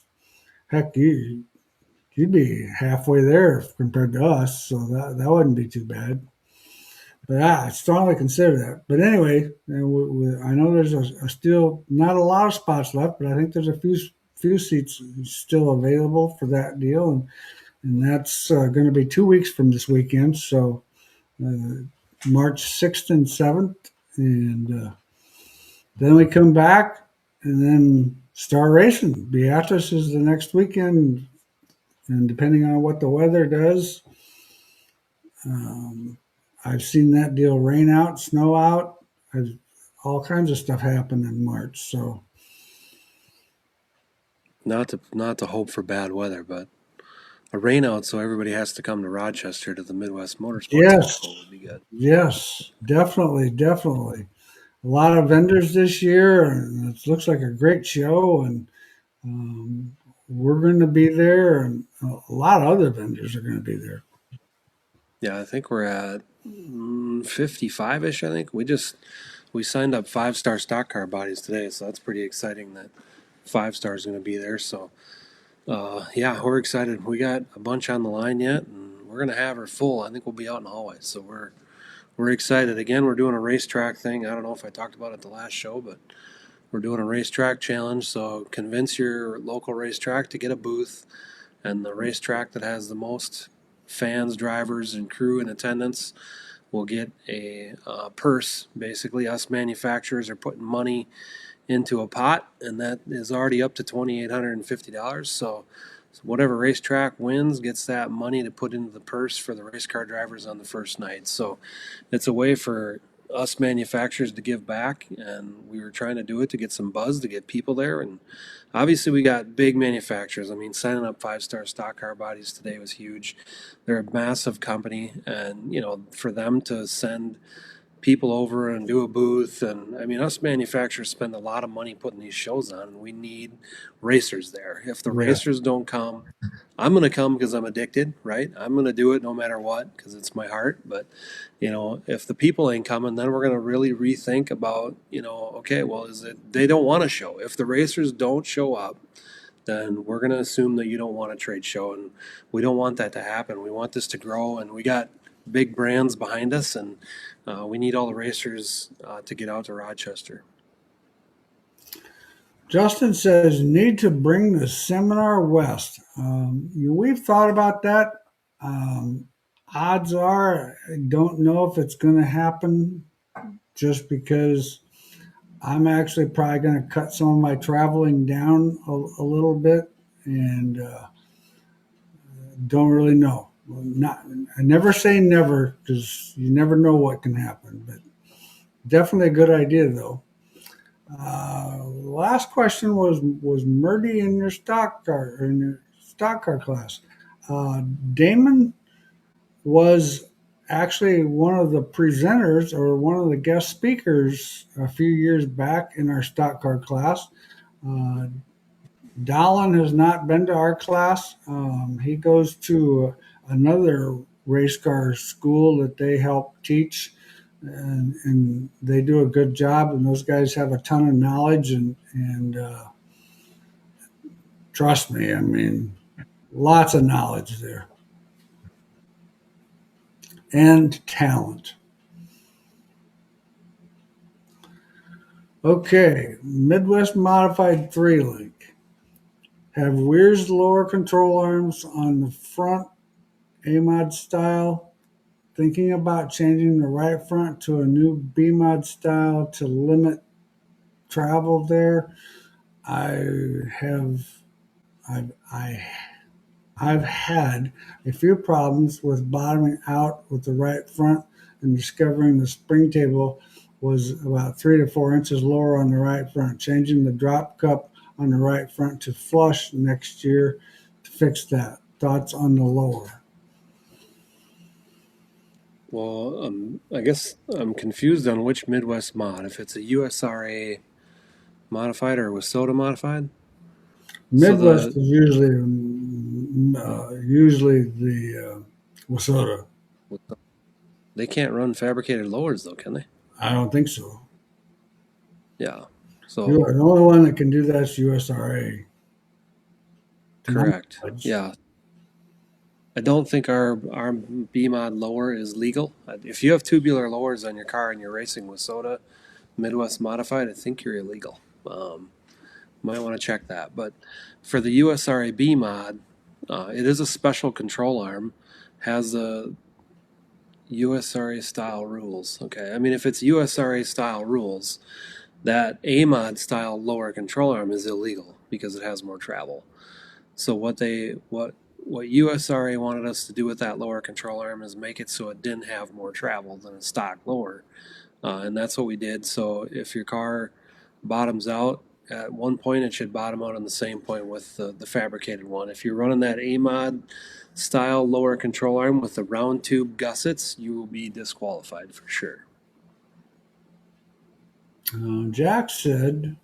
heck, you'd be halfway there compared to us. So that wouldn't be too bad. But I strongly consider that. But anyway, I know there's still not a lot of spots left, but I think there's a few seats still available for that deal, and that's going to be 2 weeks from this weekend. So uh, March 6th and 7th, and then we come back and then start racing. Beatrice is the next weekend, and depending on what the weather does, um, I've seen that deal rain out, snow out. All kinds of stuff happen in March. So Not to hope for bad weather, but A rain out, so everybody has to come to Rochester to the Midwest Motorsports Expo Yes, would be good. yes, definitely, definitely. A lot of vendors this year, and it looks like a great show. And um, we're going to be there, and a lot of other vendors are going to be there. Yeah, I think we're at 55-ish, I think. We signed up 5-star stock car bodies today, so that's pretty exciting that 5-star is going to be there. So, yeah, we're excited. We got a bunch on the line yet, and we're going to have her full. I think we'll be out in the hallway. So we're excited. Again, we're doing a racetrack thing. I don't know if I talked about it the last show, but we're doing a racetrack challenge. So convince your local racetrack to get a booth, and the racetrack that has the most fans, drivers, and crew in attendance will get a purse. Basically, us manufacturers are putting money into a pot, and that is already up to $2,850. So whatever racetrack wins gets that money to put into the purse for the race car drivers on the first night. So it's a way for us manufacturers to give back, and we were trying to do it to get some buzz, to get people there. And obviously we got big manufacturers. I mean, signing up 5-star stock car bodies today was huge. They're a massive company, and for them to send people over and do a booth, and I mean, us manufacturers spend a lot of money putting these shows on, and we need racers there. If the Yeah. racers don't come, I'm going to come because I'm addicted, right? I'm going to do it no matter what because it's my heart. But if the people ain't coming, then we're going to really rethink about, okay, well, is it they don't want to show? If the racers don't show up, then we're going to assume that you don't want a trade show, and we don't want that to happen. We want this to grow, and we got big brands behind us, and we need all the racers to get out to Rochester. Justin says, need to bring the seminar west. We've thought about that. Um, Odds are, I don't know if it's going to happen just because I'm actually probably going to cut some of my traveling down a little bit and don't really know. Not, I never say never because you never know what can happen, but definitely a good idea though. Last question was Murdy in your stock car class. Damon was actually one of the presenters or one of the guest speakers a few years back in our stock car class. Uh, Dallin has not been to our class. He goes to another race car school that they help teach, and they do a good job. And those guys have a ton of knowledge, and trust me, I mean, lots of knowledge there and talent. Okay, Midwest Modified 3 link. Have Weir's lower control arms on the front AMOD style. Thinking about changing the right front to a new B-mod style to limit travel there. I have I've, I, I've had a few problems with bottoming out with the right front and discovering the spring table was about 3 to 4 inches lower on the right front. Changing the drop cup on the right front to flush next year to fix that. Thoughts on the lower? Well, I guess I'm confused on which Midwest mod. If it's a USRA modified or Wasota modified. So Midwest is usually the Wasota. they can't run fabricated lowers though, can they? I don't think so. Yeah. The So only one that can do that is USRA. To my correct. knowledge. Yeah. I don't think our B mod lower is legal. If you have tubular lowers on your car and you're racing with soda Midwest modified, I think you're illegal. Might want to check that. But for the USRA B mod, it is a special control arm, has the USRA style rules. Okay, I mean if it's USRA style rules, that A mod style lower control arm is illegal because it has more travel. So what USRA wanted us to do with that lower control arm is make it so it didn't have more travel than a stock lower, and that's what we did. So if your car bottoms out at one point it should bottom out on the same point with the fabricated one. If you're running that AMOD style lower control arm with the round tube gussets, you will be disqualified for sure. Jack said,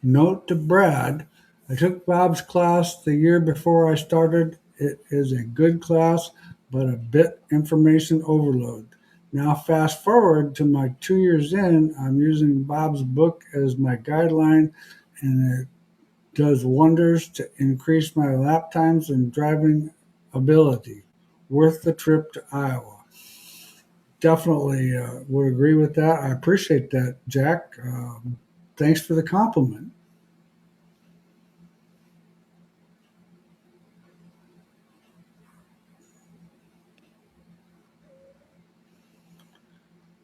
note to Brad, I took Bob's class the year before I started. It is a good class, but a bit information overload. Now, fast forward to my 2 years in, I'm using Bob's book as my guideline, and it does wonders to increase my lap times and driving ability. Worth the trip to Iowa. Definitely would agree with that. I appreciate that, Jack. Thanks for the compliment.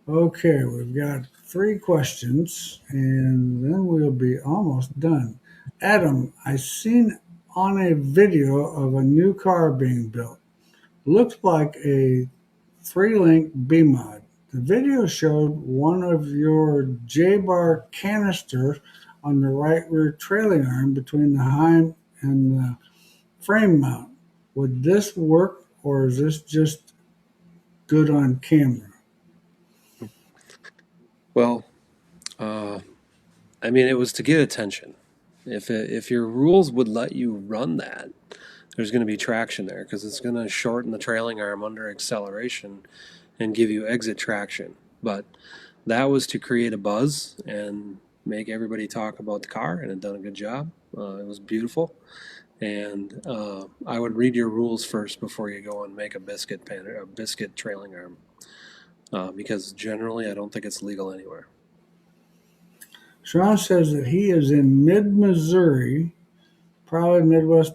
Okay, we've got three questions and then we'll be almost done. Adam, I seen on a video of a new car being built. Looks like a three-link B-mod. The video showed one of your J-bar canister on the right rear trailing arm between the heim and the frame mount. Would this work or is this just good on camera? Well, I mean, it was to get attention. If your rules would let you run that, there's going to be traction there because it's going to shorten the trailing arm under acceleration and give you exit traction. But that was to create a buzz and make everybody talk about the car, and it done a good job. It was beautiful, and I would read your rules first before you go and make a biscuit trailing arm, because generally I don't think it's legal anywhere. Sean says that he is in mid-Missouri, probably Midwest.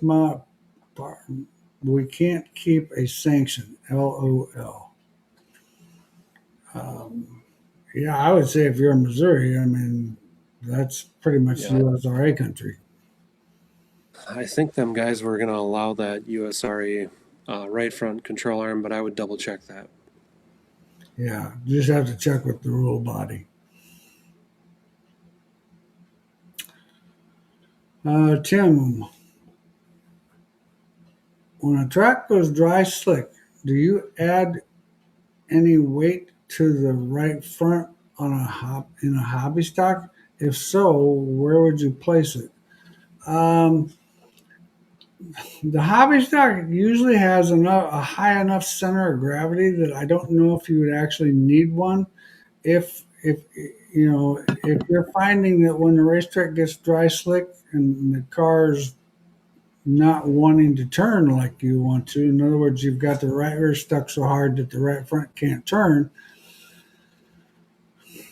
We can't keep a sanction. LOL. Yeah, I would say if you're in Missouri, I mean, that's pretty much Yeah, USRA country. I think them guys were going to allow that USRE right front control arm, but I would double check that. Yeah, you just have to check with the rule body. Tim, when a track goes dry slick, do you add any weight to the right front on in a hobby stock? If so, where would you place it? Um, the hobby stock usually has a high enough center of gravity that I don't know if you would actually need one. If if you're finding that when the racetrack gets dry slick and the car's not wanting to turn like you want to, in other words, you've got the right rear stuck so hard that the right front can't turn.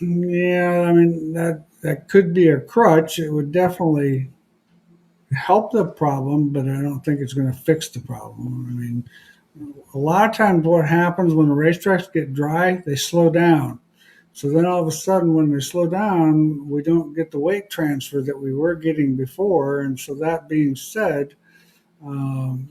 Yeah, I mean that could be a crutch. It would definitely help the problem, but I don't think it's going to fix the problem. I mean, a lot of times what happens when the racetracks get dry, they slow down. So then all of a sudden, when they slow down, we don't get the weight transfer that we were getting before. And so that being said, um,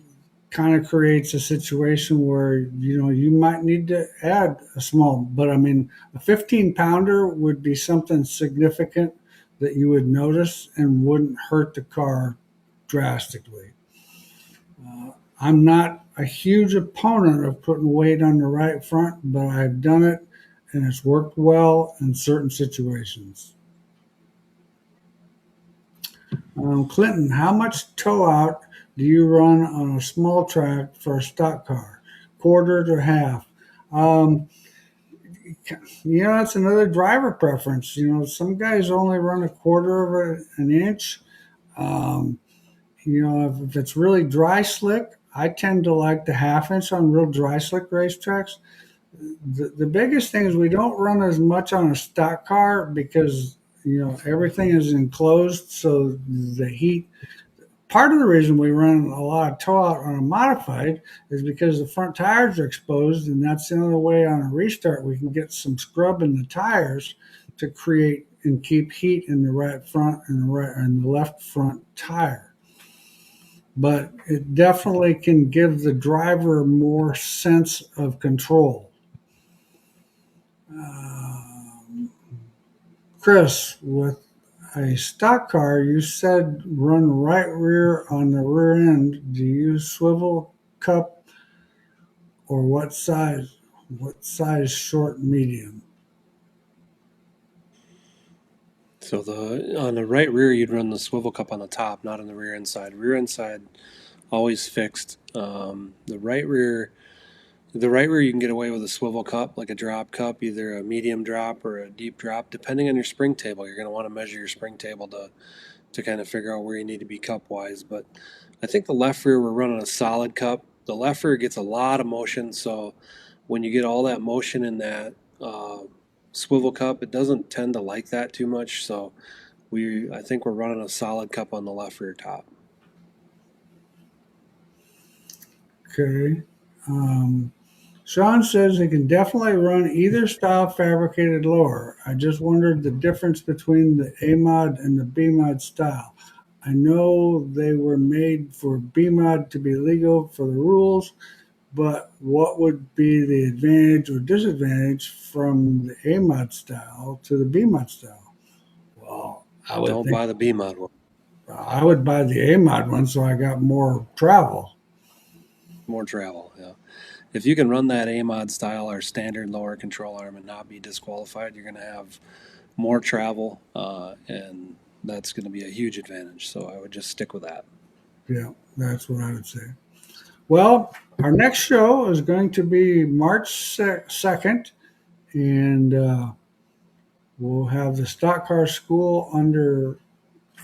kind of creates a situation where you might need to add a small, but I mean a 15 pounder would be something significant that you would notice and wouldn't hurt the car drastically. I'm not a huge opponent of putting weight on the right front, but I've done it and it's worked well in certain situations. Clinton, how much toe out do you run on a small track for a stock car? Quarter to half. Um, that's another driver preference. Some guys only run a quarter of an inch. Um, if it's really dry slick, I tend to like the half inch on real dry slick racetracks. The biggest thing is we don't run as much on a stock car because everything is enclosed, so the heat. Part of the reason we run a lot of toe out on a modified is because the front tires are exposed, and that's the only way on a restart we can get some scrub in the tires to create and keep heat in the right front and the left front tire. But it definitely can give the driver more sense of control. Chris with a stock car, you said run right rear on the rear end. Do you use swivel cup or what size? What size, short, medium? So the on the right rear, you'd run the swivel cup on the top, not on the rear end side. Rear end side always fixed. The right rear you can get away with a swivel cup, like a drop cup, either a medium drop or a deep drop, depending on your spring table. You're going to want to measure your spring table to kind of figure out where you need to be cup wise. But I think the left rear we're running a solid cup. The left rear gets a lot of motion, so when you get all that motion in that swivel cup, it doesn't tend to like that too much. So I think we're running a solid cup on the left rear top. Okay. Sean says he can definitely run either style fabricated lower. I just wondered the difference between the A mod and the B mod style. I know they were made for B mod to be legal for the rules, but what would be the advantage or disadvantage from the A mod style to the B mod style? Well, I would Don't think buy the B mod one. I would buy the A mod one so I got more travel. More travel. Yeah. If you can run that A mod style or standard lower control arm and not be disqualified, you're going to have more travel, and that's going to be a huge advantage. So I would just stick with that. Yeah, that's what I would say. Well, our next show is going to be March 2nd, and we'll have the stock car school under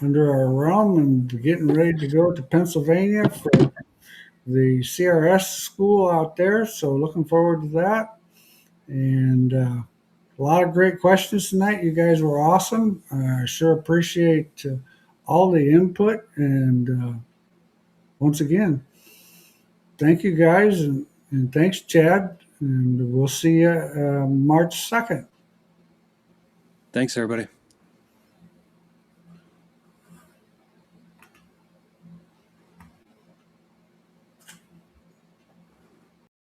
our realm and getting ready to go to Pennsylvania for the CRS school out there. So looking forward to that. And a lot of great questions tonight. You guys were awesome. I sure appreciate all the input. And once again, thank you guys. And thanks, Chad. And we'll see you March 2nd. Thanks, everybody.